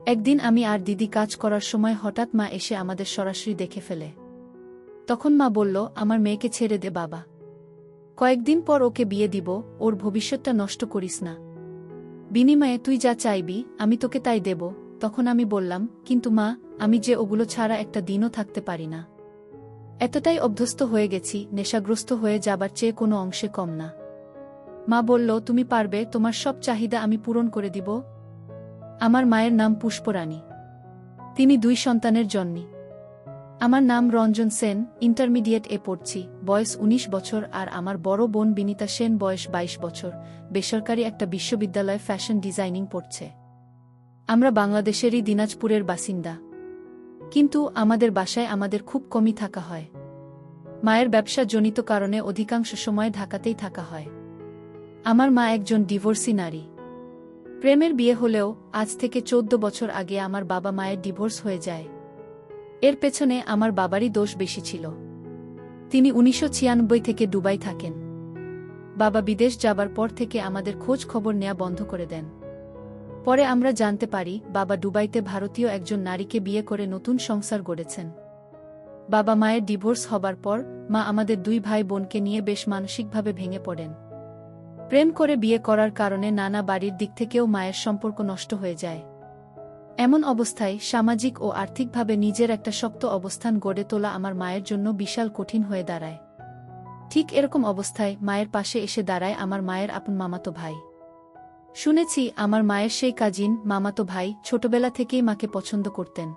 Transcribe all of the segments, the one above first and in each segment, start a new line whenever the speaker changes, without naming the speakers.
একদিন আমি আর দিদি কাজ করার সময় হঠাৎ মা এসে আমাদের সরাসরি দেখে ফেলে। তখন মা বলল, আমার মেয়েকে ছেড়ে দে বাবা। কয়েকদিন পর ওকে বিয়ে দিব, ওর ভবিষ্যৎটা নষ্ট করিস না। বিনিময়ে তুই যা চাইবি আমি তোকে তাই দেব। তখন আমি বললাম, কিন্তু মা, আমি যে ওগুলো ছাড়া একটা দিনও থাকতে পারি না। এতটাই অভ্যস্ত হয়ে গেছি, নেশাগ্রস্ত হয়ে যাবার চেয়ে কোনো অংশে কম না। মা বলল, তুমি পারবে, তোমার সব চাহিদা আমি পূরণ করে দিব। আমার মায়ের নাম পুষ্পরানী। তিনি 2 সন্তানের জননী। আমার নাম রঞ্জন সেন, ইন্টারমিডিয়েট এ পড়ছি, বয়স 19 বছর। আর আমার বড় বোন বিনিতা সেন, বয়স 22 বছর, বেসরকারি একটা বিশ্ববিদ্যালয়ে ফ্যাশন ডিজাইনিং পড়ছে। আমরা বাংলাদেশেরই দিনাজপুরের বাসিন্দা। কিন্তু আমাদের বাসায় আমাদের খুব কমই থাকা হয়। মায়ের ব্যবসা জনিত কারণে অধিকাংশ সময় ঢাকাতেই থাকা হয়। আমার মা একজন ডিভোর্সি নারী। প্রেমের বিয়ে হলেও আজ থেকে 14 বছর আগে আমার বাবা মায়ের ডিভোর্স হয়ে যায়। এর পেছনে আমার বাবারই দোষ বেশি ছিল। তিনি 1996 থেকে দুবাই থাকেন। বাবা বিদেশ যাবার পর থেকে আমাদের খোঁজ খবর নেয়া বন্ধ করে দেন। পরে আমরা জানতে পারি বাবা দুবাইতে ভারতীয় একজন নারীকে বিয়ে করে নতুন সংসার গড়েছেন। বাবা মায়ের ডিভোর্স হবার পর মা আমাদের 2 ভাই বোনকে নিয়ে বেশ মানসিকভাবে ভেঙে পড়েন। প্রেম করে বিয়ে করার কারণে নানা বাড়ির দিক থেকেও মায়ের সম্পর্ক নষ্ট হয়ে যায়। এমন অবস্থায় সামাজিক ও আর্থিকভাবে নিজের একটা শক্ত অবস্থান গড়ে তোলা আমার মায়ের জন্য বিশাল কঠিন হয়ে দাঁড়ায়। ঠিক এরকম অবস্থায় মায়ের পাশে এসে দাঁড়ায় আমার মায়ের আপন মামাতো ভাই। শুনেছি আমার মায়ের সেই কাজিন মামাতো ভাই ছোটবেলা থেকেই মাকে পছন্দ করতেন।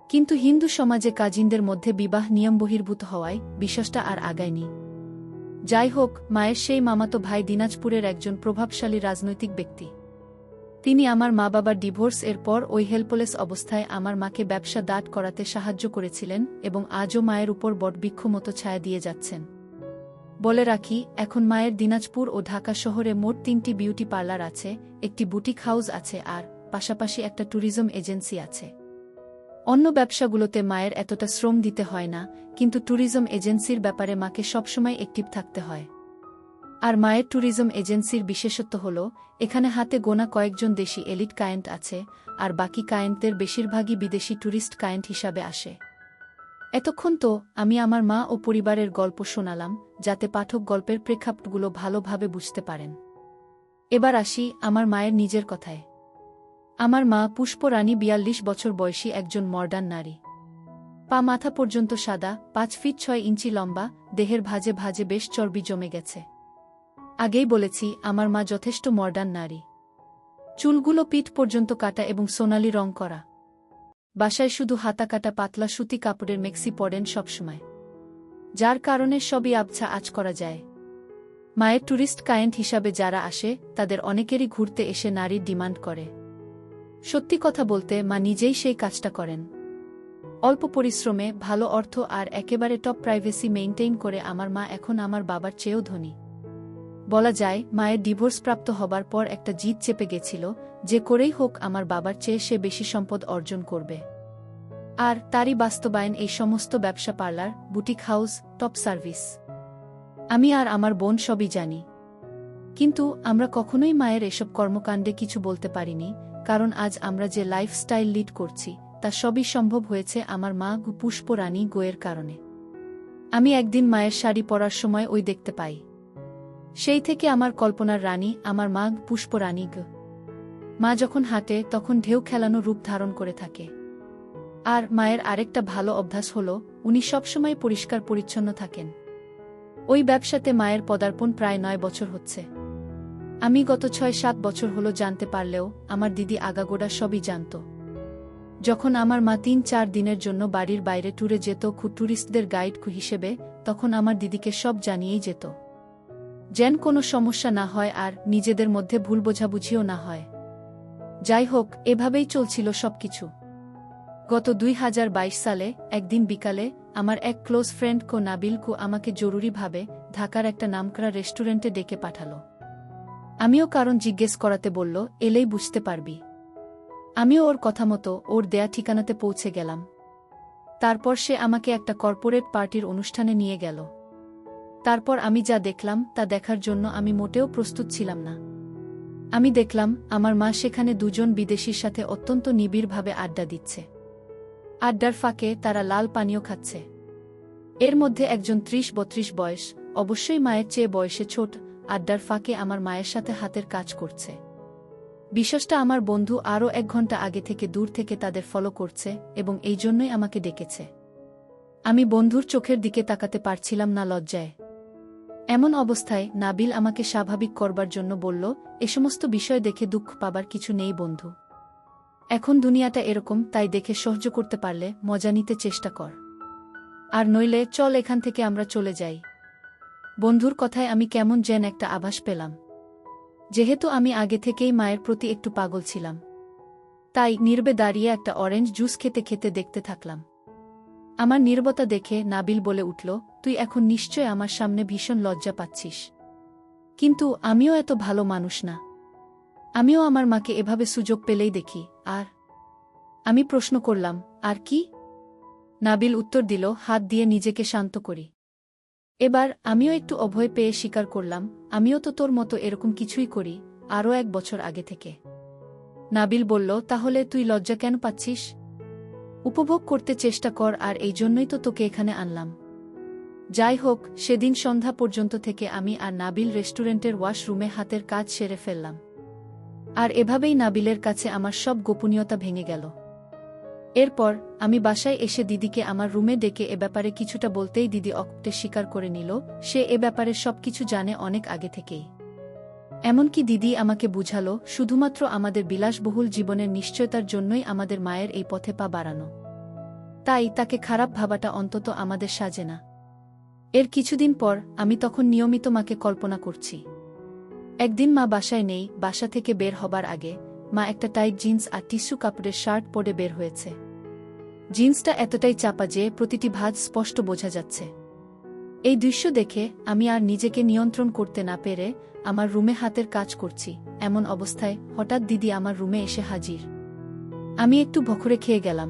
কিন্তু হিন্দু সমাজে কাজিনদের মধ্যে বিবাহ নিয়ম বহির্ভূত হওয়ায় বিষয়টা আর আগায়নি। যাই হোক, মায়ের সেই মামাতো ভাই দিনাজপুরের একজন প্রভাবশালী রাজনৈতিক ব্যক্তি। তিনি আমার মা বাবার ডিভোর্স এর পর ওই হেল্পলেস অবস্থায় আমার মাকে ব্যবসা দাঁড় করাতে সাহায্য করেছিলেন এবং আজও মায়ের উপর বটবৃক্ষ মতো ছায়া দিয়ে যাচ্ছেন। বলে রাখি, এখন মায়ের দিনাজপুর ও ঢাকা শহরে মোট 3টি বিউটি পার্লার আছে, একটি বুটিক হাউস আছে আর পাশাপাশি একটা ট্যুরিজম এজেন্সি আছে। অন্য ব্যবসাগুলোতে মায়ের এতটা শ্রম দিতে হয় না, কিন্তু ট্যুরিজম এজেন্সির ব্যাপারে মাকে সবসময় অ্যাক্টিভ থাকতে হয়। আর মায়ের ট্যুরিজম এজেন্সির বিশেষত্ব হল এখানে হাতে গোনা কয়েকজন দেশি এলিট ক্লায়েন্ট আছে, আর বাকি ক্লায়েন্টদের বেশিরভাগই বিদেশি ট্যুরিস্ট ক্লায়েন্ট হিসাবে আসে। এতক্ষণ তো আমি আমার মা ও পরিবারের গল্প শোনালাম, যাতে পাঠক গল্পের প্রেক্ষাপটগুলো ভালোভাবে বুঝতে পারেন। এবার আসি আমার মায়ের নিজের কথায়। আমার মা পুষ্পরানী 42 বছর বয়সী একজন মডার্ন নারী। পা মাথা পর্যন্ত সাদা, 5 ফিট 6 ইঞ্চি লম্বা, দেহের ভাঁজে ভাঁজে বেশ চর্বি জমে গেছে। আগেই বলেছি আমার মা যথেষ্ট মডার্ন নারী। চুলগুলো পিঠ পর্যন্ত কাটা এবং সোনালি রং করা। বাসায় শুধু হাতা কাটা পাতলা সুতি কাপড়ের মেক্সি পরেন সবসময়, যার কারণে সবই আবছা আঁচ করা যায়। মায়ের ট্যুরিস্ট ক্লায়েন্ট হিসাবে যারা আসে তাদের অনেকেরই ঘুরতে এসে নারীর ডিমান্ড করে। সত্যি কথা বলতে মা নিজেই সেই কাজটা করেন। অল্প পরিশ্রমে, ভালো অর্থ আর একেবারে টপ প্রাইভেসি মেইনটেইন করে আমার মা এখন আমার বাবার চেয়েও ধনী। বলা যায় মায়ের ডিভোর্সপ্রাপ্ত হবার পর একটা জিদ চেপে গেছিল, যে করেই হোক আমার বাবার চেয়ে সে বেশি সম্পদ অর্জন করবে। আর তারই বাস্তবায়ন এই সমস্ত ব্যবসা, parlour, boutique house, top service. আমি আর আমার বোন সবই জানি, কিন্তু আমরা কখনোই মায়ের এসব কর্মকাণ্ডে কিছু বলতে পারিনি, কারণ আজ আমরা যে লাইফস্টাইল লিড করছি তা সবই সম্ভব হয়েছে আমার মা পুষ্পরানী গোয়ের কারণে। আমি একদিন মায়ের শাড়ি পরার সময় ওই দেখতে পাই। সেই থেকে আমার কল্পনার রানী আমার মা পুষ্পরানী গ। মা যখন হাঁটে তখন ঢেউ খেলানো রূপ ধারণ করে থাকে। আর মায়ের আরেকটা ভালো অভ্যাস হল উনি সবসময় পরিষ্কার পরিচ্ছন্ন থাকেন। ওই ব্যবসাতে মায়ের পদার্পণ প্রায় 9 বছর হচ্ছে। আমি গত 6-7 বছর হলো জানতে পারলেও আমার দিদি আগাগোড়া সবই জানত। যখন আমার মা 3-4 দিনের জন্য বাড়ির বাইরে ট্যুরে যেত ট্যুরিস্টদের গাইড হিসেবে, তখন আমার দিদিকে সব জানিয়েই যেত, যেন কোনো সমস্যা না হয় আর নিজেদের মধ্যে ভুল বোঝাবুঝিও না হয়। যাই হোক, এভাবেই চলছিল সবকিছু। গত 2022 সালে একদিন বিকালে আমার এক ক্লোজ ফ্রেন্ড নাবিল আমাকে জরুরিভাবে ঢাকার একটা নামকরা রেস্টুরেন্টে ডেকে পাঠালো। আমিও কারণ জিজ্ঞেস করাতে বলল, এলেই বুঝতে পারবি। আমিও ওর কথা মতো ওর দেয়া ঠিকানাতে পৌঁছে গেলাম। তারপর সে আমাকে একটা কর্পোরেট পার্টির অনুষ্ঠানে নিয়ে গেল। তারপর আমি যা দেখলাম তা দেখার জন্য আমি মোটেও প্রস্তুত ছিলাম না। আমি দেখলাম আমার মা সেখানে দুজন বিদেশির সাথে অত্যন্ত নিবিড়ভাবে আড্ডা দিচ্ছে। আড্ডার ফাঁকে তারা লাল পানীয় খাচ্ছে। এর মধ্যে একজন ৩০-৩২ বয়স, অবশ্যই মায়ের চেয়ে বয়সে ছোট, আড্ডার ফাঁকে আমার মায়ের সাথে হাতের কাজ করছে। বিশ্বাসটা আমার বন্ধু আরও ১ ঘন্টা আগে থেকে দূর থেকে তাদের ফলো করছে এবং এই জন্যই আমাকে ডেকেছে। আমি বন্ধুর চোখের দিকে তাকাতে পারছিলাম না লজ্জায়। এমন অবস্থায় নাবিল আমাকে স্বাভাবিক করবার জন্য বলল, এ সমস্ত বিষয় দেখে দুঃখ পাবার কিছু নেই বন্ধু। এখন দুনিয়াটা এরকম, তাই দেখে সহ্য করতে পারলে মজা নিতে চেষ্টা কর। আর নইলে চল এখান থেকে আমরা চলে যাই। বন্ধুর কথায় আমি কেমন যেন একটা আভাস পেলাম। যেহেতু আমি আগে থেকেই মায়ের প্রতি একটু পাগল ছিলাম, তাই নীরবে দাঁড়িয়ে একটা অরেঞ্জ জুস খেতে খেতে দেখতে থাকলাম। আমার নীরবতা দেখে নাবিল বলে উঠল, তুই এখন নিশ্চয় আমার সামনে ভীষণ লজ্জা পাচ্ছিস। কিন্তু আমিও এত ভালো মানুষ না। আমিও আমার মাকে এভাবে সুযোগ পেলেই দেখি। আর আমি প্রশ্ন করলাম, আর কি? নাবিল উত্তর দিল, হাত দিয়ে নিজেকে শান্ত করি। এবার আমিও একটু অভয় পেয়ে স্বীকার করলাম, আমিও তো তোর মতো এরকম কিছুই করি, আরও ১ বছর আগে থেকে। নাবিল বলল, তাহলে তুই লজ্জা কেন পাচ্ছিস? উপভোগ করতে চেষ্টা কর, আর এই জন্যই তো তোকে এখানে আনলাম। যাই হোক, সেদিন সন্ধ্যা পর্যন্ত থেকে আমি আর নাবিল রেস্টুরেন্টের ওয়াশরুমে হাতের কাজ সেরে ফেললাম। আর এভাবেই নাবিলের কাছে আমার সব গোপনীয়তা ভেঙে গেল। এরপর আমি বাসায় এসে দিদিকে আমার রুমে ডেকে এ ব্যাপারে কিছুটা বলতেই দিদি অকপটে স্বীকার করে নিল সে এ ব্যাপারে সবকিছু জানে অনেক আগে থেকেই। এমনকি দিদি আমাকে বুঝালো, শুধুমাত্র আমাদের বিলাসবহুল জীবনের নিশ্চয়তার জন্যই আমাদের মায়ের এই পথে পা বাড়ানো। তাই তাকে খারাপ ভাবাটা অন্তত আমাদের সাজে না। এর কিছুদিন পর আমি তখন নিয়মিত মাকে কল্পনা করছি। একদিন মা বাসায় নেই, বাসা থেকে বের হবার আগে মা একটা টাইট জিন্স আর টিস্যু কাপড়ের শার্ট পরে বের হয়েছে। জিন্সটা এতটাই চাপা যে প্রতিটি ভাঁজ স্পষ্ট বোঝা যাচ্ছে। এই দৃশ্য দেখে আমি আর নিজেকে নিয়ন্ত্রণ করতে না পেরে আমার রুমে হাতের কাজ করছি। এমন অবস্থায় হঠাৎ দিদি আমার রুমে এসে হাজির। আমি একটু ভখরে খেয়ে গেলাম।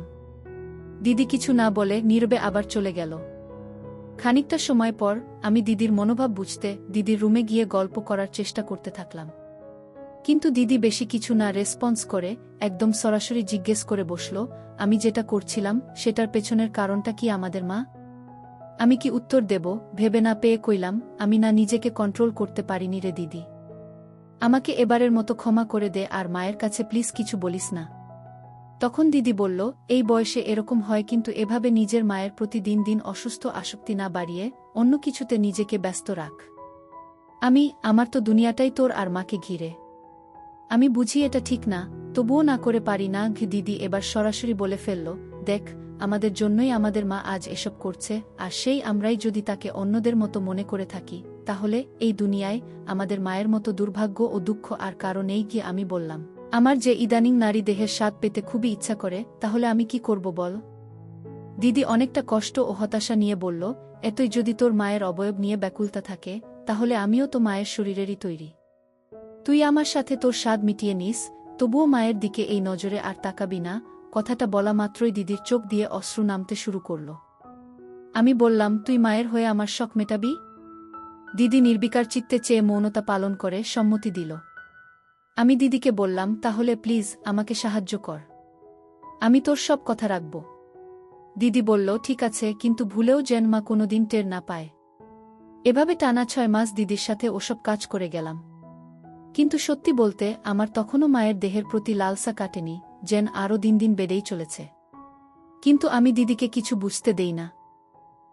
দিদি কিছু না বলে নীরবে আবার চলে গেল। খানিকটা সময় পর আমি দিদির মনোভাব বুঝতে দিদির রুমে গিয়ে গল্প করার চেষ্টা করতে থাকলাম। কিন্তু দিদি বেশি কিছু না রেসপন্স করে একদম সরাসরি জিজ্ঞেস করে বসল, আমি যেটা করছিলাম সেটার পেছনের কারণটা কি আমাদের মা? আমি কি উত্তর দেব ভেবে না পেয়ে কইলাম, আমি না নিজেকে কন্ট্রোল করতে পারিনি রে দিদি। আমাকে এবারের মতো ক্ষমা করে দে, আর মায়ের কাছে প্লিজ কিছু বলিস না। তখন দিদি বলল, এই বয়সে এরকম হয়, কিন্তু এভাবে নিজের মায়ের প্রতি দিন দিন অসুস্থ আসক্তি না বাড়িয়ে অন্য কিছুতে নিজেকে ব্যস্ত রাখ। আমার তো দুনিয়াটাই তোর আর মাকে ঘিরে। আমি বুঝি এটা ঠিক না, তবুও না করে পারি না। দিদি এবার সরাসরি বলে ফেলল, দেখ, আমাদের জন্যই আমাদের মা আজ এসব করছে, আর সেই আমরাই যদি তাকে অন্যদের মতো মনে করে থাকি, তাহলে এই দুনিয়ায় আমাদের মায়ের মতো দুর্ভাগ্য ও দুঃখ আর কারো নেই। গিয়ে আমি বললাম, আমার যে ইদানিং নারী দেহের স্বাদ পেতে খুবই ইচ্ছা করে, তাহলে আমি কি করব বল? দিদি অনেকটা কষ্ট ও হতাশা নিয়ে বলল, এতই যদি তোর মায়ের অবয়ব নিয়ে ব্যাকুলতা থাকে, তাহলে আমিও তো মায়ের শরীরেরই তৈরি। তুই আমার সাথে তোর স্বাদ মিটিয়ে নিস, তবুও মায়ের দিকে এই নজরে আর তাকাবি না। কথাটা বলা মাত্রই দিদির চোখ দিয়ে অশ্রু নামতে শুরু করল। আমি বললাম, তুই মায়ের হয়ে আমার শখ মেটাবি? দিদি নির্বিকার চিত্তে চেয়ে মৌনতা পালন করে সম্মতি দিল। আমি দিদিকে বললাম, তাহলে প্লিজ আমাকে সাহায্য কর, আমি তোর সব কথা রাখব। দিদি বলল, ঠিক আছে, কিন্তু ভুলেও যেন মা কোনোদিন টের না পায়। এভাবে টানা ৬ মাস দিদির সাথে ওসব কাজ করে গেলাম। কিন্তু সত্যি বলতে আমার তখনও মায়ের দেহের প্রতি লালসা কাটেনি, যেন আরও দিন দিন বেড়েই চলেছে। কিন্তু আমি দিদিকে কিছু বুঝতে দেই না।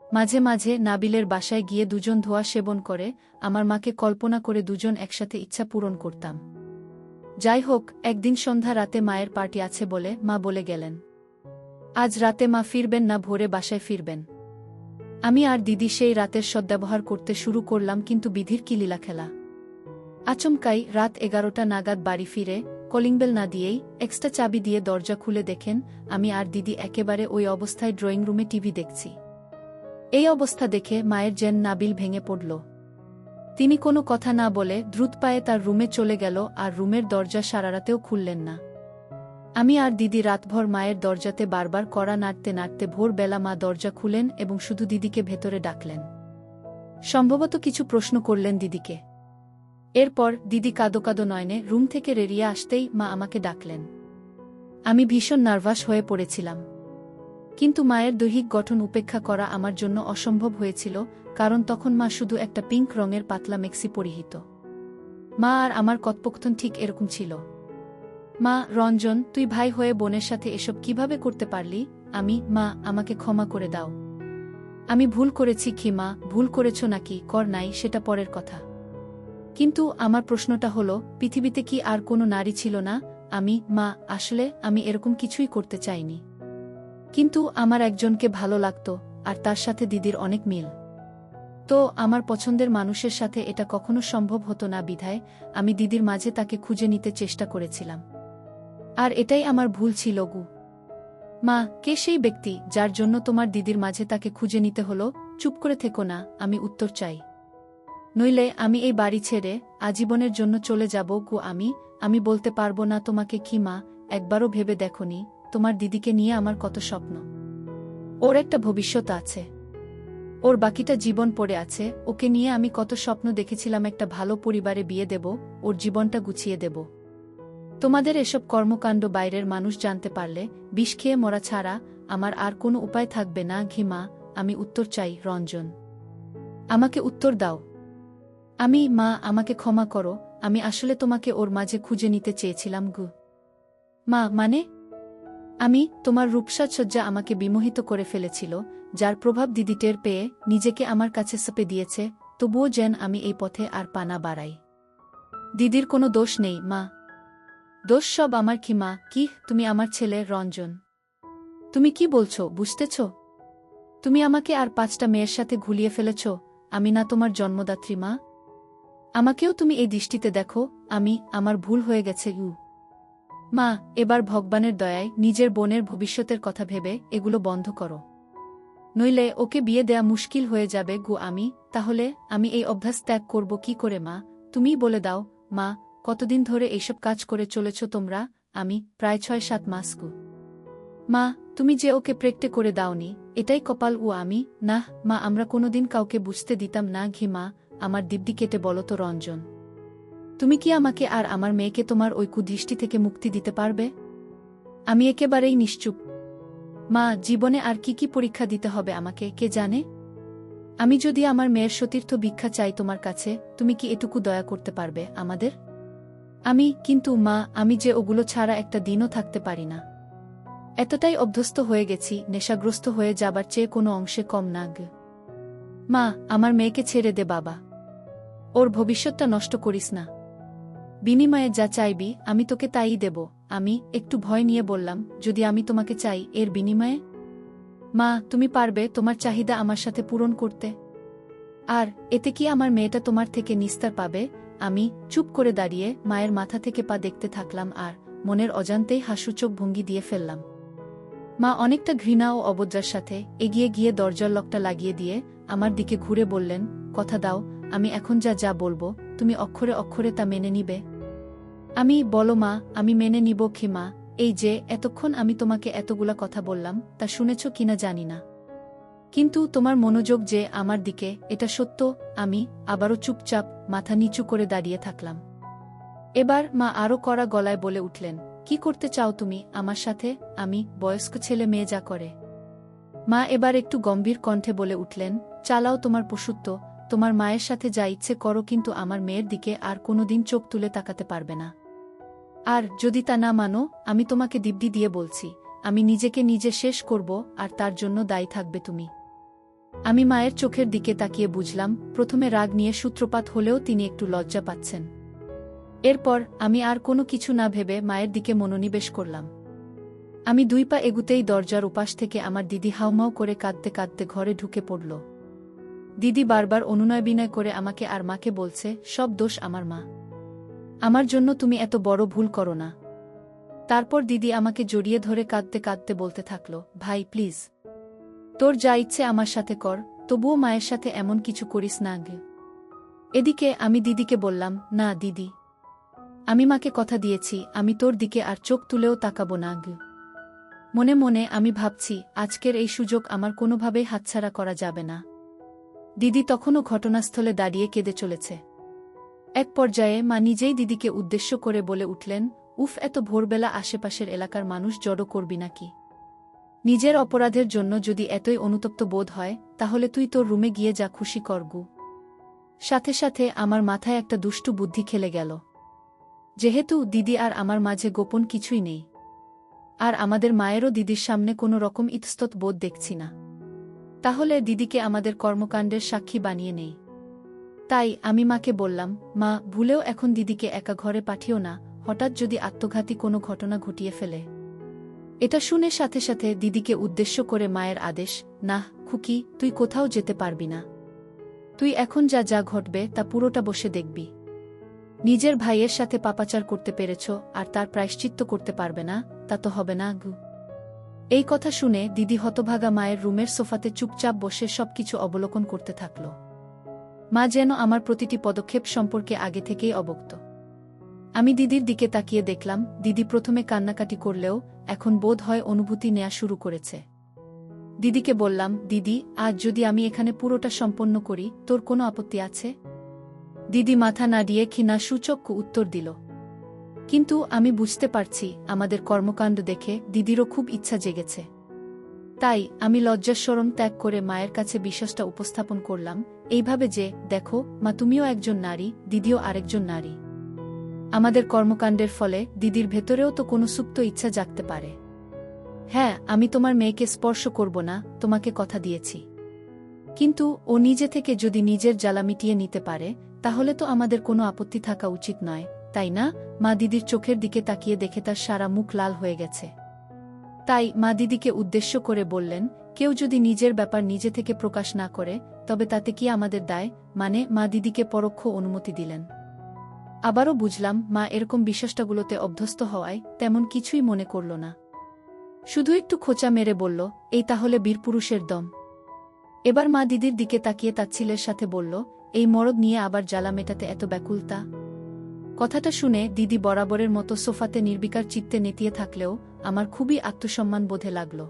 মাঝে মাঝে নাবিলের বাসায় গিয়ে দুজন ধোয়া সেবন করে আমার মাকে কল্পনা করে দুজন একসাথে ইচ্ছা পূরণ করতাম। যাই হোক, একদিন সন্ধ্যা রাতে মায়ের পার্টি আছে বলে মা বলে গেলেন। আজ রাতে মা ফিরবেন না, ভোরে বাসায় ফিরবেন। আমি আর দিদি সেই রাতের সদ্ব্যবহার করতে শুরু করলাম, কিন্তু বিধির কি লীলা খেলা। আচমকাই রাত ১১টা নাগাদ বাড়ি ফিরে কলিংবেল না দিয়েই এক্সট্রা চাবি দিয়ে দরজা খুলে দেখেন আমি আর দিদি একেবারে ওই অবস্থায় ড্রয়িং রুমে টিভি দেখছি। এই অবস্থা দেখে মায়ের যেন নাবিল ভেঙে পড়ল। তিনি কোনো কথা না বলে দ্রুত পায়ে তার রুমে চলে গেল, আর রুমের দরজা সারারাতেও খুললেন না। আমি আর দিদি রাতভর মায়ের দরজাতে বারবার কড়া নাড়তে নাড়তে ভোরবেলা মা দরজা খুলেন এবং শুধু দিদিকে ভেতরে ডাকলেন। সম্ভবত কিছু প্রশ্ন করলেন দিদিকে। এরপর দিদি কাঁদো কাঁদো নয়নে রুম থেকে বেরিয়ে আসতেই মা আমাকে ডাকলেন। আমি ভীষণ নার্ভাস হয়ে পড়েছিলাম। কিন্তু মায়ের দৈহিক গঠন উপেক্ষা করা আমার জন্য অসম্ভব হয়েছিল, কারণ তখন মা শুধু একটা পিঙ্ক রঙের পাতলা মেক্সি পরিহিত। মা আর আমার কথোপকথন ঠিক এরকম ছিল। মা, রঞ্জন, তুই ভাই হয়ে বোনের সাথে এসব কিভাবে করতে পারলি? মা, আমাকে ক্ষমা করে দাও। আমি ভুল করেছি কি মা? ভুল করেছ নাকি কর নাই সেটা পরের কথা। কিন্তু আমার প্রশ্নটা হলো, পৃথিবীতে কি আর কোনো নারী ছিল না? মা, আসলে আমি এরকম কিছুই করতে চাইনি। কিন্তু আমার একজনকে ভালো লাগতো, আর তার সাথে দিদির অনেক মিল। তো আমার পছন্দের মানুষের সাথে এটা কখনো সম্ভব হতো না বিধায় আমি দিদির মাঝে তাকে খুঁজে নিতে চেষ্টা করেছিলাম। আর এটাই আমার ভুল ছিল গু। মা, কে সেই ব্যক্তি যার জন্য তোমার দিদির মাঝে তাকে খুঁজে নিতে হলো? চুপ করে থেকো না, আমি উত্তর চাই। নইলে আমি এই বাড়ি ছেড়ে আজীবনের জন্য চলে যাব গু। আমি বলতে পারবো না তোমাকে কি মা, একবারও ভেবে দেখোনি তোমার দিদিকে নিয়ে আমার কত স্বপ্ন। ওর একটা ভবিষ্যৎ আছে, ওর বাকিটা জীবন পড়ে আছে। ওকে নিয়ে আমি কত স্বপ্ন দেখেছিলাম, একটা ভালো পরিবারে বিয়ে দেব, ওর জীবনটা গুছিয়ে দেব। তোমাদের এসব কর্মকাণ্ড বাইরের মানুষ জানতে পারলে বিষ খেয়ে মরা ছাড়া আমার আর কোনো উপায় থাকবে না ঘিমা। আমি উত্তর চাই রঞ্জন, আমাকে উত্তর দাও। মা, আমাকে ক্ষমা করো, আমি আসলে তোমাকে ওর মাঝে খুঁজে নিতে চেয়েছিলাম গু। মা, মানে? তোমার রূপসাজসজ্জা আমাকে বিমোহিত করে ফেলেছিল, যার প্রভাব দিদি টের পেয়ে নিজেকে আমার কাছে সঁপে দিয়েছে। তবুও যেন আমি এই পথে আর পা না বাড়াই। দিদির কোনো দোষ নেই মা, দোষ সব আমার কি মা। কি তুমি আমার ছেলে রঞ্জন? তুমি কি বলছো বুঝতেছ? তুমি আমাকে আর 5টা মেয়ের সাথে ঘুলিয়ে ফেলেছ। আমি না তোমার জন্মদাত্রী মা? আমাকেও তুমি এই দৃষ্টিতে দেখো। আমার ভুল হয়ে গেছে ইউ। মা, এবার ভগবানের দয়ায় নিজের বোনের ভবিষ্যতের কথা ভেবে এগুলো বন্ধ করো, নইলে ওকে বিয়ে দেয়া মুশকিল হয়ে যাবে গু। তাহলে আমি এই অভ্যাস ত্যাগ করব কি করে মা? তুমিই বলে দাও। মা, কতদিন ধরে এইসব কাজ করে চলেছ তোমরা? প্রায় 6-7 মাস গু। মা, তুমি যে ওকে প্রেক্টে করে দাওনি, এটাই কপাল ও না মা, আমরা কোনোদিন কাউকে বুঝতে দিতাম না ঘি। মা, আমার দিব্যি কেটে বলো তো রঞ্জন, তুমি কি আমাকে আর আমার মেয়েকে তোমার ওই কুদৃষ্টি থেকে মুক্তি দিতে পারবে? আমি একেবারেই নিশ্চুপ। মা, জীবনে আর কি কি পরীক্ষা দিতে হবে আমাকে কে জানে? আমি যদি আমার মেয়ের সতীর্থ ভিক্ষা চাই তোমার কাছে, তুমি কি এটুকু দয়া করতে পারবে আমাদের? কিন্তু মা, আমি যে ওগুলো ছাড়া একটা দিনও থাকতে পারি না। এতটাই অভ্যস্ত হয়ে গেছি, নেশাগ্রস্ত হয়ে যাবার চেয়ে কোনো অংশে কম না গ। মা, আমার মেয়েকে ছেড়ে দে বাবা, ওর ভবিষ্যৎটা নষ্ট করিস না। বিনিময়ে যা চাইবি আমি তোকে তাই দেব। একটু ভয় নিয়ে বললাম, যদি আমি তোমাকে চাই এর বিনিময়ে? মা, তুমি পারবে তোমার চাহিদা আমার সাথে পূরণ করতে? আর এতে কি আমার মেয়েটা তোমার থেকে নিস্তার পাবে? চুপ করে দাঁড়িয়ে মায়ের মাথা থেকে পা দেখতে থাকলাম আর মনের অজান্তেই হাসুচোখ ভঙ্গি দিয়ে ফেললাম। মা অনেকটা ঘৃণা ও অবজ্ঞার সাথে এগিয়ে গিয়ে দরজার লকটা লাগিয়ে দিয়ে আমার দিকে ঘুরে বললেন, কথা দাও আমি এখন যা যা বলবো তুমি অক্ষরে অক্ষরে তা মেনে নিবে? বলো মা, আমি মেনে নিব কি মা? এই যে এতক্ষণ আমি তোমাকে এতগুলা কথা বললাম, তা শুনেছ কিনা জানি না, কিন্তু তোমার মনোযোগ যে আমার দিকে, এটা সত্য। আবারও চুপচাপ মাথা নিচু করে দাঁড়িয়ে থাকলাম। এবার মা আরও কড়া গলায় বলে উঠলেন, কি করতে চাও তুমি আমার সাথে? বয়স্ক ছেলে মেয়ে যা করে। মা এবার একটু গম্ভীর কণ্ঠে বলে উঠলেন, চালাও তোমার পশুত্ব, তোমার মায়ের সাথে যা ইচ্ছে করো, কিন্তু আমার মেয়ের দিকে আর কোনোদিন চোখ তুলে তাকাতে পারবে না। আর যদি তা না মানো, আমি তোমাকে দিব্যি দিয়ে বলছি, আমি নিজেকে নিজে শেষ করব, আর তার জন্য দায়ী থাকবে তুমি। মায়ের চোখের দিকে তাকিয়ে বুঝলাম, প্রথমে রাগ নিয়ে সূত্রপাত হলেও তিনি একটু লজ্জা পাচ্ছেন। এরপর আমি আর কোনো কিছু না ভেবে মায়ের দিকে মনোনিবেশ করলাম। 2 পা এগুতেই দরজার উপাস থেকে আমার দিদি হাউমাউ করে কাঁদতে কাঁদতে ঘরে ঢুকে পড়ল। দিদি বারবার অনুনয় বিনয় করে আমাকে আর মাকে বলছে, সব দোষ আমার মা, আমার জন্য তুমি এত বড় ভুল করো না। তারপর দিদি আমাকে জড়িয়ে ধরে কাঁদতে কাঁদতে বলতে থাকল, ভাই প্লিজ, তোর যা ইচ্ছে আমার সাথে কর, তবুও মায়ের সাথে এমন কিছু করিস না গে। এদিকে আমি দিদিকে বললাম, না দিদি, আমি মাকে কথা দিয়েছি আমি তোর দিকে আর চোখ তুলেও তাকাবো না গে। মনে মনে আমি ভাবছি, আজকের এই সুযোগ আমার কোনোভাবেই হাতছাড়া করা যাবে না। দিদি তখনও ঘটনাস্থলে দাঁড়িয়ে কেঁদে চলেছে। এক পর্যায়ে মা নিজেই দিদিকে উদ্দেশ্য করে বলে উঠলেন, উফ, এত ভোরবেলা আশেপাশের এলাকার মানুষ জড়ো করবি নাকি? নিজের অপরাধের জন্য যদি এতই অনুতপ্ত বোধ হয় তাহলে তুই তোর রুমে গিয়ে যা খুশি করগু। সাথে সাথে আমার মাথায় একটা দুষ্টু বুদ্ধি খেলে গেল। যেহেতু দিদি আর আমার মাঝে গোপন কিছুই নেই, আর আমাদের মায়েরও দিদির সামনে কোনো রকম ইতস্তত বোধ দেখছি না, তাহলে দিদিকে আমাদের কর্মকাণ্ডের সাক্ষী বানিয়ে নেই। তাই আমি মাকে বললাম, মা, ভুলেও এখন দিদিকে একা ঘরে পাঠিও না, হঠাৎ যদি আত্মঘাতী কোনো ঘটনা ঘটিয়ে ফেলে। এটা শুনে সাথে সাথে দিদিকে উদ্দেশ্য করে মায়ের আদেশ, না খুকি, তুই কোথাও যেতে পারবি না। তুই এখন যা যা ঘটবে তা পুরোটা বসে দেখবি। নিজের ভাইয়ের সাথে পাপাচার করতে পেরেছ আর তার প্রায়শ্চিত্ত করতে পারবে না, তা তো হবে না গু। এই কথা শুনে দিদি হতভাগা মায়ের রুমের সোফাতে চুপচাপ বসে সবকিছু অবলোকন করতে থাকল। মা যেন আমার প্রতিটি পদক্ষেপ সম্পর্কে আগে থেকেই অবগত। আমি দিদির দিকে তাকিয়ে দেখলাম, দিদি প্রথমে কান্নাকাটি করলেও এখন বোধ হয় অনুভূতি নেয়া শুরু করেছে। দিদিকে বললাম, দিদি, আজ যদি আমি এখানে পুরোটা সম্পন্ন করি, তোর কোনো আপত্তি আছে? দিদি মাথা নাড়িয়ে ক্ষীণাসূচক উত্তর দিল। কিন্তু আমি বুঝতে পারছি আমাদের কর্মকাণ্ড দেখে দিদিরও খুব ইচ্ছা জেগেছে। তাই আমি লজ্জাশরম ত্যাগ করে মায়ের কাছে বিশ্বাসটা উপস্থাপন করলাম, এইভাবে যে, দেখো মা, তুমিও একজন নারী, দিদিও আরেকজন নারী। আমাদের কর্মকাণ্ডের ফলে দিদির ভেতরেও তো কোনো সুপ্ত ইচ্ছা জাগতে পারে। হ্যাঁ, আমি তোমার মেয়েকে স্পর্শ করব না, তোমাকে কথা দিয়েছি। কিন্তু ও নিজে থেকে যদি নিজের জ্বালা মিটিয়ে নিতে পারে, তাহলে তো আমাদের কোনো আপত্তি থাকা উচিত নয়, তাই না? মা দিদির চোখের দিকে তাকিয়ে দেখে তার সারা মুখ লাল হয়ে গেছে। তাই মা দিদিকে উদ্দেশ্য করে বললেন, কেউ যদি নিজের ব্যাপার নিজে থেকে প্রকাশ না করে, তবে তাতে কি আমাদের দায়? মানে মা দিদিকে পরোক্ষ অনুমতি দিলেন। আবারও বুঝলাম মা এরকম বিশ্বাসটাগুলোতে অভ্যস্ত হওয়ায় তেমন কিছুই মনে করল না। শুধু একটু খোঁচা মেরে বলল, এই তাহলে বীরপুরুষের দম। এবার মা দিদির দিকে তাকিয়ে তাচ্ছিলের সাথে বলল, এই মরদ নিয়ে আবার জ্বালা মেটাতে এত ব্যাকুলতা? কথাটা শুনে দিদি বরাবরের মতো সোফাতে নির্বিকার চিত্তে নেতিয়ে থাকলেও আমার খুবই আত্মসম্মান বোধে লাগল।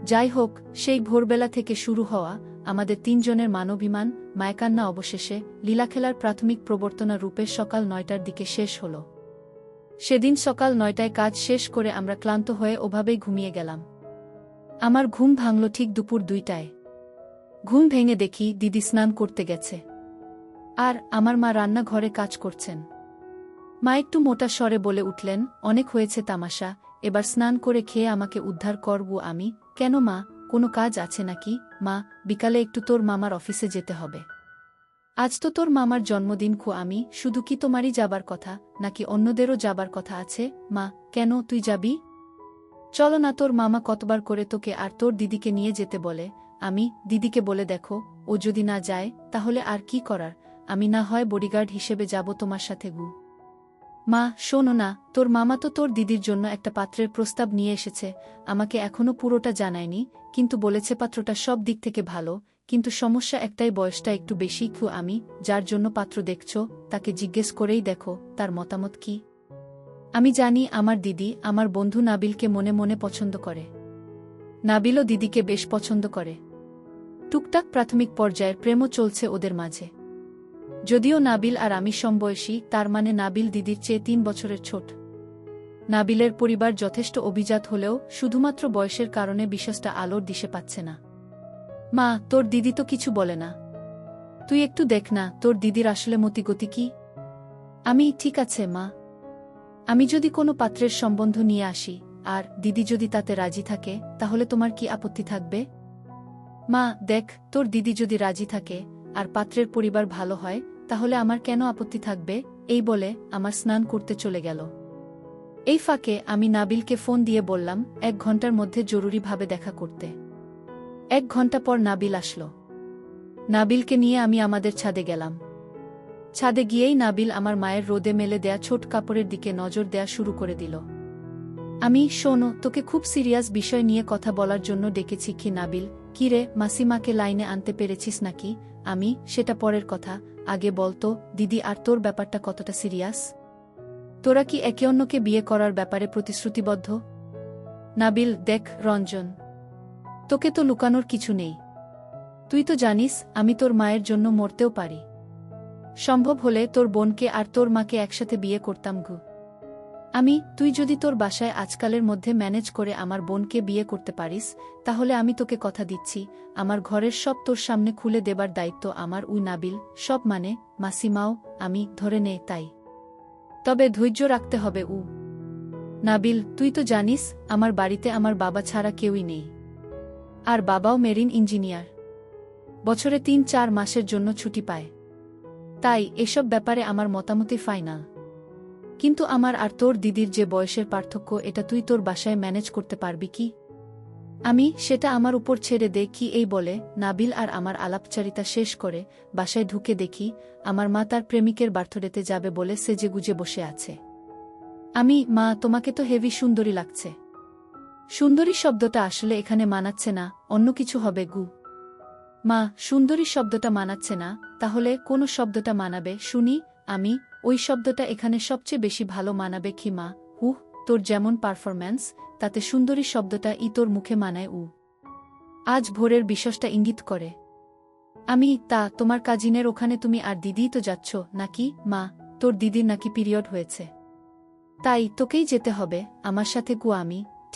যাই হোক, সেই ভোরবেলা থেকে শুরু হওয়া আমাদের তিনজনের মানবিমান, মায়কান্না অবশেষে লীলাখেলার প্রাথমিক প্রবর্তনা রূপে সকাল 9টার দিকে শেষ হল। সেদিন সকাল 9টায় কাজ শেষ করে আমরা ক্লান্ত হয়ে ওভাবেই ঘুমিয়ে গেলাম। আমার ঘুম ভাঙল ঠিক দুপুর 2টায়। ঘুম ভেঙে দেখি দিদি স্নান করতে গেছে, আর আমার মা রান্নাঘরে কাজ করছেন। মা একটু মোটা স্বরে বলে উঠলেন, অনেক হয়েছে তামাশা, এবার স্নান করে খেয়ে আমাকে উদ্ধার করব। আমি, কেন মা, কোনো কাজ আছে নাকি? মা, বিকালে একটু তোর মামার অফিসে যেতে হবে। আজ তো তোর মামার জন্মদিন। আমি, শুধু কি তোমারই যাবার কথা, নাকি অন্যদেরও যাবার কথা আছে? মা, কেন, তুই যাবি? চলো না, তোর মামা কতবার করে তোকে আর তোর দিদিকে নিয়ে যেতে বলে। আমি, দিদিকে বলে দেখো, ও যদি না যায় তাহলে আর কি করার, আমি না হয় বডিগার্ড হিসেবে যাব তোমার সাথে গু। মা, শোনো না, তোর মামা তো তোর দিদির জন্য একটা পাত্রের প্রস্তাব নিয়ে এসেছে, আমাকে এখনো পুরোটা জানায়নি, কিন্তু বলেছে পাত্রটা সব দিক থেকে ভালো, কিন্তু সমস্যা একটাই, বয়সটা একটু বেশি। আমি, যার জন্য পাত্র দেখছ তাকে জিজ্ঞেস করেই দেখো তার মতামত কি। আমি জানি আমার দিদি আমার বন্ধু নাবিলকে মনে মনে পছন্দ করে। নাবিলও দিদিকে বেশ পছন্দ করে। টুকটাক প্রাথমিক পর্যায়ের প্রেমও চলছে ওদের মাঝে। যদিও নাবিল আর আমি সমবয়সী, তার মানে নাবিল দিদির চেয়ে 3 বছরের ছোট। নাবিলের পরিবার যথেষ্ট অভিজাত হলেও শুধুমাত্র বয়সের কারণে বিশ্বাসটা আলোর দিশে পাচ্ছে না। মা, তোর দিদি তো কিছু বলে না? তুই একটু দেখ না তোর দিদির আসলে মতিগতি কি। আমি, ঠিক আছে মা, আমি যদি কোনো পাত্রের সম্বন্ধ নিয়ে আসি আর দিদি যদি তাতে রাজি থাকে, তাহলে তোমার কি আপত্তি থাকবে? মা, দেখ, তোর দিদি যদি রাজি থাকে আর পাত্রের পরিবার ভালো হয়, তাহলে আমার কেন আপত্তি থাকবে? এই বলে আমার স্নান করতে চলে গেল। এই ফাঁকে আমি নাবিলকে ফোন দিয়ে বললাম 1 ঘন্টার মধ্যে জরুরিভাবে দেখা করতে। 1 ঘন্টা পর নাবিল আসলো। নাবিলকে নিয়ে আমি আমাদের ছাদে গেলাম। ছাদে গিয়েই নাবিল আমার মায়ের রোদে মেলে দেয়া ছোট কাপড়ের দিকে নজর দেয়া শুরু করে দিল। আমি, শোনো, তোকে খুব সিরিয়াস বিষয় নিয়ে কথা বলার জন্য ডেকেছি। কি নাবিল? কি রে, মাসিমাকে লাইনে আনতে পেরেছিস নাকি? আমি, সেটা পরের কথা, আগে বলতো দিদি আর তোর ব্যাপারটা কতটা সিরিয়াস? তোরা কি একে অন্যকে বিয়ে করার ব্যাপারে প্রতিশ্রুতিবদ্ধ? নাবিল, দেখ রঞ্জন, তোকে তো লুকানোর কিছু নেই। তুই তো জানিস আমি তোর মায়ের জন্য মরতেও পারি। সম্ভব হলে তোর বোনকে আর তোর মাকে একসাথে বিয়ে করতাম গু। তুই যদি তোর বাসায় আজকালের মধ্যে ম্যানেজ করে আমার বোনকে বিয়ে করতে পারিস, তাহলে আমি তোকে কথা দিচ্ছি, আমার ঘরের সব তোর সামনে খুলে দেবার দায়িত্ব আমার। নাবিল, সব মানে মাসিমাও আমি ধরে নে তাই। তবে ধৈর্য রাখতে হবে। নাবিল, তুই তো জানিস আমার বাড়িতে আমার বাবা ছাড়া কেউই নেই, আর বাবাও মেরিন ইঞ্জিনিয়ার, বছরে ৩-৪ মাসের জন্য ছুটি পায়। তাই এসব ব্যাপারে আমার মতামতই ফাইনাল। কিন্তু আমার আর তোর দিদির যে বয়সের পার্থক্য, এটা তুই তোর বাসায় ম্যানেজ করতে পারবি কি? সেটা আমার উপর ছেড়ে দে। কি এই বলে নাবিল আর আমার আলাপচারিতা শেষ করে বাসায় ঢুকে দেখি আমার মা তার প্রেমিকের বার্থডেতে যাবে বলে সেজেগুজে বসে আছে। মা, তোমাকে তো হেভি সুন্দরী লাগছে। সুন্দরী শব্দটা আসলে এখানে মানাচ্ছে না, অন্য কিছু হবে গু। মা, সুন্দরী শব্দটা মানাচ্ছে না, তাহলে কোন শব্দটা মানাবে শুনি? ওই শব্দটা এখানে সবচেয়ে বেশি ভালো মানাবে কি মা? তোর যেমন পারফরম্যান্স, তাতে সুন্দরী শব্দটা তোর মুখে মানায়। আজ ভোরের বিশ্বসটা ইঙ্গিত করে। তা তোমার কাজিনের ওখানে তুমি আর দিদিই তো যাচ্ছ নাকি? মা, তোর দিদির নাকি পিরিয়ড হয়েছে, তাই তোকেই যেতে হবে আমার সাথে গু।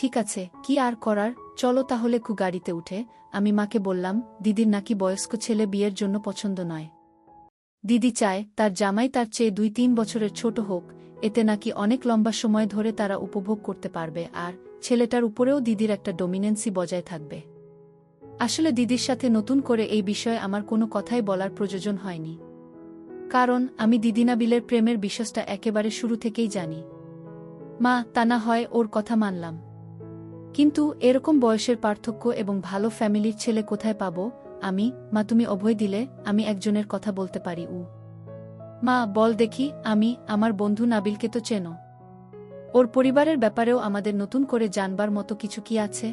ঠিক আছে, কি আর করার, চলো তাহলে গাড়িতে উঠে। আমি মাকে বললাম দিদির নাকি বয়স্ক ছেলে বিয়ের জন্য পছন্দ নয়। দিদি চায় তার জামাই তার চেয়ে ২-৩ বছরের ছোট হোক, এতে নাকি অনেক লম্বা সময় ধরে তারা উপভোগ করতে পারবে, আর ছেলেটার উপরেও দিদির একটা ডমিনেন্সি বজায় থাকবে। আসলে দিদির সাথে নতুন করে এই বিষয়ে আমার কোনো কথাই বলার প্রয়োজন হয়নি, কারণ আমি নাবিলের প্রেমের বিষয়টা একেবারে শুরু থেকেই জানি। মা, তা না হয় ওর কথা মানলাম, কিন্তু এরকম বয়সের পার্থক্য এবং ভালো ফ্যামিলির ছেলে কোথায় পাবো? মা, তুমি অভয় দিলে আমি একজনের কথা বলতে পারি। মা, বল দেখি। আমার বন্ধু নাবিলকে তো চেনো, ওর পরিবারের ব্যাপারেও আমাদের নতুন করে জানবার মতো কিছু কি আছে?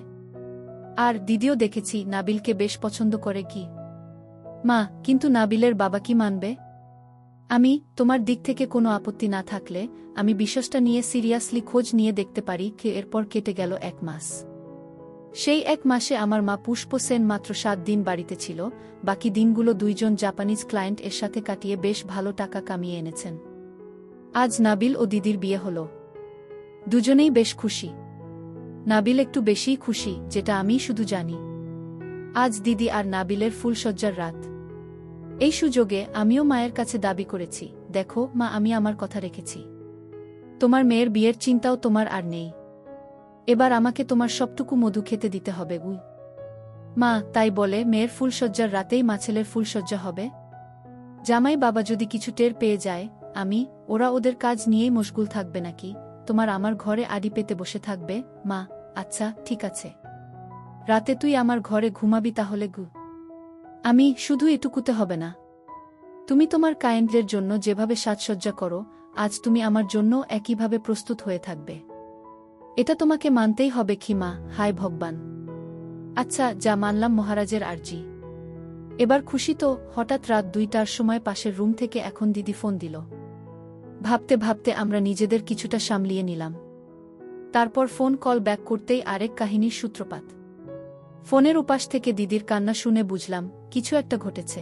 আর দিদিও দেখেছি নাবিলকে বেশ পছন্দ করে কি। মা, কিন্তু নাবিলের বাবা কি মানবে? তোমার দিক থেকে কোনো আপত্তি না থাকলে আমি বিষয়টা নিয়ে সিরিয়াসলি খোঁজ নিয়ে দেখতে পারি। এরপর কেটে গেল ১ মাস। সেই ১ মাসে আমার মা পুষ্প সেন মাত্র ৭ দিন বাড়িতে ছিল, বাকি দিনগুলো ২ জন জাপানিজ ক্লায়েন্ট এর সাথে কাটিয়ে বেশ ভালো টাকা কামিয়ে এনেছেন। আজ নাবিল ও দিদির বিয়ে হলো, দুজনেই বেশ খুশি। নাবিল একটু বেশিই খুশি, যেটা আমি শুধু জানি। আজ দিদি আর নাবিলের ফুলসজ্জার রাত। এই সুযোগে আমিও মায়ের কাছে দাবি করেছি, দেখো মা, আমি আমার কথা রেখেছি। তোমার মেয়ের বিয়ের চিন্তাও তোমার আর নেই, এবার আমাকে তোমার সবটুকু মধু খেতে দিতে হবে। মা, তাই বলে মেয়ের ফুলসজ্জার রাতেই ছেলের ফুলসজ্জা হবে? জামাই বাবা যদি কিছু টের পেয়ে যায়, ওরা ওদের কাজ নিয়েই মশগুল থাকবে নাকি তোমার আমার ঘরে আড়ি পেতে বসে থাকবে? মা, আচ্ছা ঠিক আছে, রাতে তুই আমার ঘরে ঘুমাবি তাহলে গু। শুধু এটুকুতে হবে না, তুমি তোমার কায়েন্ডের জন্য যেভাবে সাজসজ্জা করো, আজ তুমি আমার জন্য একইভাবে প্রস্তুত হয়ে থাকবে। এটা তোমাকে মানতেই হবে কি মা? হায় ভগবান! আচ্ছা, যা মানলাম মহারাজের আর্জি। এবার খুশি তো? হঠাৎ রাত ২টার সময় পাশের রুম থেকে এখন দিদি ফোন দিল। ভাবতে ভাবতে আমরা নিজেদের কিছুটা সামলিয়ে নিলাম। তারপর ফোন কল ব্যাক করতেই আরেক কাহিনীর সূত্রপাত। ফোনের উপাস থেকে দিদির কান্না শুনে বুঝলাম কিছু একটা ঘটেছে।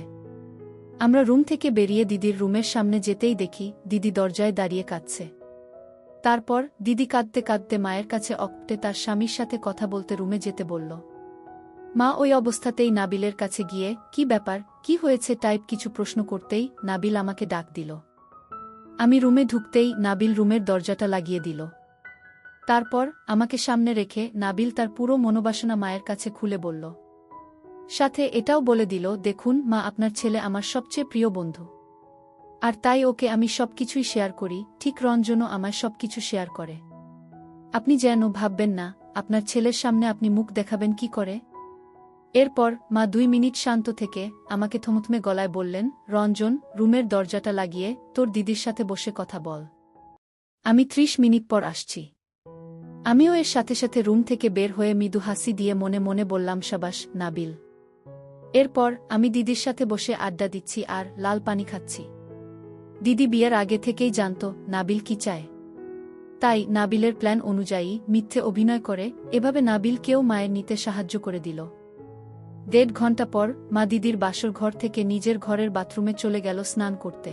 আমরা রুম থেকে বেরিয়ে দিদির রুমের সামনে যেতেই দেখি দিদি দরজায় দাঁড়িয়ে কাঁদছে। তারপর দিদি কাঁদতে কাঁদতে মায়ের কাছে অক্টে তার স্বামীর সাথে কথা বলতে রুমে যেতে বলল। মা ওই অবস্থাতেই নাবিলের কাছে গিয়ে কি ব্যাপার, কি হয়েছে টাইপ কিছু প্রশ্ন করতেই নাবিল আমাকে ডাক দিল। আমি রুমে ঢুকতেই নাবিল রুমের দরজাটা লাগিয়ে দিল। তারপর আমাকে সামনে রেখে নাবিল তার পুরো মনোবাসনা মায়ের কাছে খুলে বলল। সাথে এটাও বলে দিল, দেখুন মা, আপনার ছেলে আমার সবচেয়ে প্রিয় বন্ধু, আর তাই ওকে আমি সবকিছুই শেয়ার করি, ঠিক রঞ্জনও আমায় সবকিছু শেয়ার করে। আপনি যেন ভাববেন না আপনার ছেলের সামনে আপনি মুখ দেখাবেন কি করে। এরপর মা ২ মিনিট শান্ত থেকে আমাকে থমথমে গলায় বললেন, রঞ্জন, রুমের দরজাটা লাগিয়ে তোর দিদির সাথে বসে কথা বল, আমি ৩০ মিনিট পর আসছি। আমিও এর সাথে সাথে রুম থেকে বের হয়ে মৃদু হাসি দিয়ে মনে মনে বললাম, সাবাস নাবিল। এরপর আমি দিদির সাথে বসে আড্ডা দিচ্ছি আর লাল পানি খাচ্ছি। দিদি বিয়ের আগে থেকেই জানত নাবিল কি চায়, তাই নাবিলের প্ল্যান অনুযায়ী মিথ্যে অভিনয় করে এভাবে নাবিলকেও মায়ের নিতে সাহায্য করে দিল। ১.৫ ঘণ্টা পর মা দিদির বাসর ঘর থেকে নিজের ঘরের বাথরুমে চলে গেল স্নান করতে।